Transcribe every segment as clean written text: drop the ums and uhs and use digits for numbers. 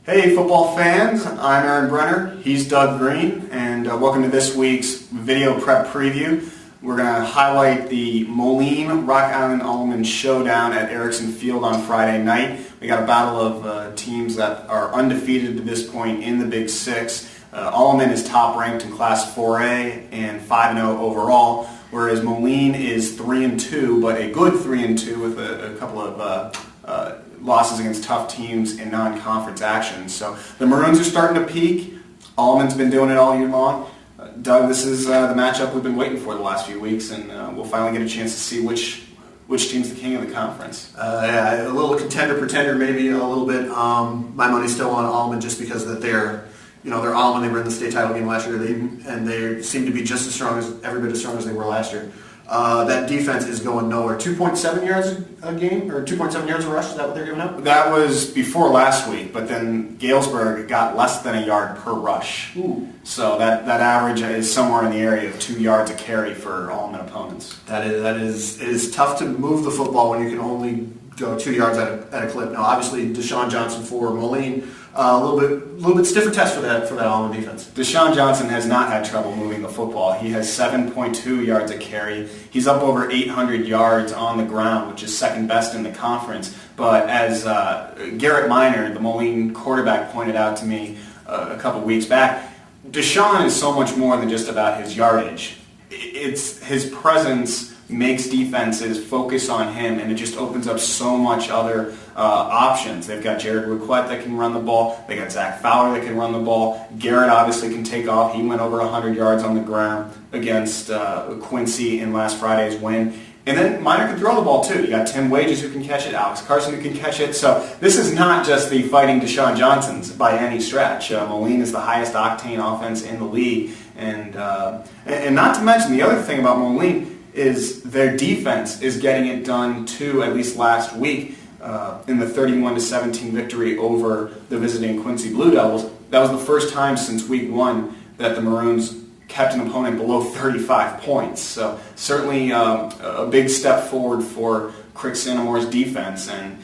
Hey football fans, I'm Aaron Brenner, he's Doug Green, and welcome to this week's video prep preview. We're going to highlight the Moline Rock Island Alleman showdown at Erickson Field on Friday night. We got a battle of teams that are undefeated to this point in the Big Six. Alleman is top ranked in Class 4A and 5-0 overall, whereas Moline is 3-2, but a good 3-2 with a couple of losses against tough teams in non-conference action. So the Maroons are starting to peak. Alleman's been doing it all year long. Doug, this is the matchup we've been waiting for the last few weeks, and we'll finally get a chance to see which team's the king of the conference. Yeah, a little contender-pretender maybe a little bit. My money's still on Alleman just because that they're Alleman. They were in the state title game last year, and they seem to be just as strong as every bit as strong as they were last year. That defense is going nowhere. 2.7 yards a game, or 2.7 yards a rush, is that what they're giving up? That was before last week, but then Galesburg got less than a yard per rush. Ooh. So that average is somewhere in the area of 2 yards a carry for Alleman opponents. It is tough to move the football when you can only go 2 yards at a clip. Now, obviously, Deshaun Johnson for Moline, a little bit stiffer test for that Alleman defense. Deshaun Johnson has not had trouble moving the football. He has 7.2 yards a carry. He's up over 800 yards on the ground, which is second best in the conference. But as Garrett Miner, the Moline quarterback, pointed out to me a couple weeks back, Deshaun is so much more than just about his yardage. It's his presence makes defenses focus on him, and it just opens up so much other options. They've got Jared Ruquette that can run the ball. They got Zach Fowler that can run the ball. Garrett obviously can take off. He went over 100 yards on the ground against Quincy in last Friday's win. And then Miner can throw the ball too. You got Tim Wages who can catch it, Alex Carson who can catch it. So this is not just the fighting Deshaun Johnsons by any stretch. Moline is the highest octane offense in the league, and not to mention the other thing about Moline is their defense is getting it done too. At least last week in the 31-17 victory over the visiting Quincy Blue Devils, that was the first time since week 1 that the Maroons kept an opponent below 35 points. So certainly a big step forward for Crick Santamore's defense, and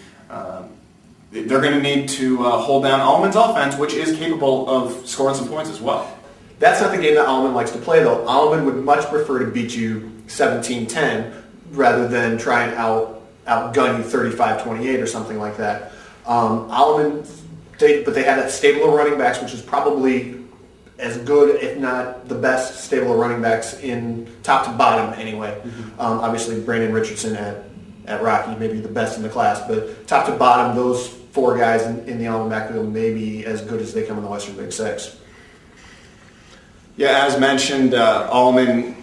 they're going to need to hold down Alleman's offense, which is capable of scoring some points as well. That's not the game that Alleman likes to play, though. Alleman would much prefer to beat you 17-10 rather than try and outgun you 35-28 or something like that. Alleman, but they have that stable of running backs, which is probably as good, if not the best stable of running backs in top to bottom anyway. Mm-hmm. Obviously, Brandon Richardson at Rocky may be the best in the class, but top to bottom, those 4 guys in the Alleman backfield may be as good as they come in the Western Big Six. Yeah, as mentioned, Alleman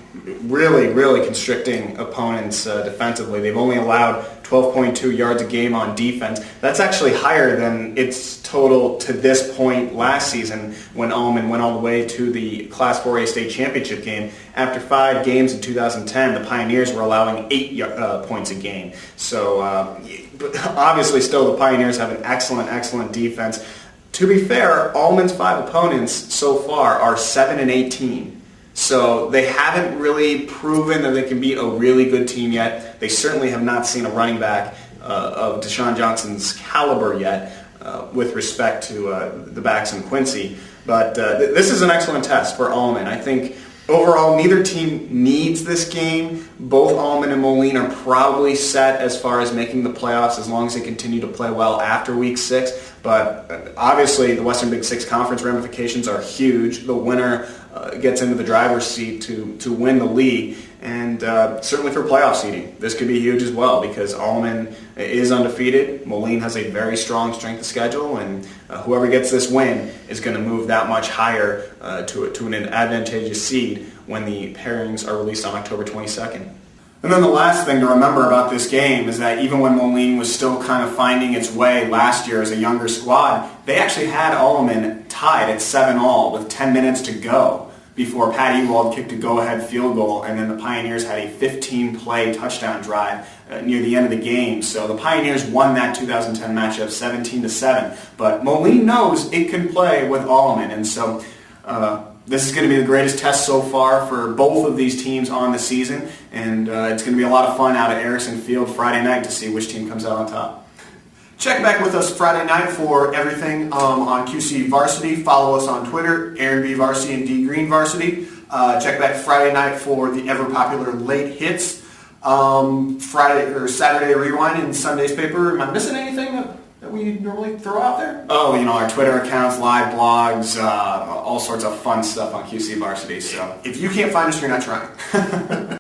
really constricting opponents defensively. They've only allowed 12.2 yards a game on defense. That's actually higher than its total to this point last season when Alleman went all the way to the Class 4A state championship game. After 5 games in 2010, the Pioneers were allowing 8 points a game. So obviously still the Pioneers have an excellent defense. To be fair, Alleman's 5 opponents so far are 7-18. So they haven't really proven that they can beat a really good team yet. They certainly have not seen a running back of Deshaun Johnson's caliber yet with respect to the backs in Quincy. But this is an excellent test for Alleman. I think overall neither team needs this game. Both Alleman and Moline are probably set as far as making the playoffs as long as they continue to play well after week 6. But obviously the Western Big Six Conference ramifications are huge. The winner gets into the driver's seat to win the league, and certainly for playoff seeding, this could be huge as well because Alleman is undefeated. Moline has a very strong strength of schedule, and whoever gets this win is going to move that much higher to an advantageous seed when the pairings are released on October 22nd. And then the last thing to remember about this game is that even when Moline was still kind of finding its way last year as a younger squad, they actually had Alleman tied at 7-all with 10 minutes to go before Pat Ewald kicked a go-ahead field goal, and then the Pioneers had a 15-play touchdown drive near the end of the game. So the Pioneers won that 2010 matchup 17-7, but Moline knows it can play with Alleman, and so this is going to be the greatest test so far for both of these teams on the season, and it's going to be a lot of fun out at Erickson Field Friday night to see which team comes out on top. Check back with us Friday night for everything on QC Varsity. Follow us on Twitter, Aaron B. Varsity and D. Green Varsity. Check back Friday night for the ever-popular Late Hits. Friday or Saturday Rewind in Sunday's paper. Am I missing anything that we normally throw out there? Oh, our Twitter accounts, live blogs, all sorts of fun stuff on QC Varsity. So if you can't find us, you're not trying.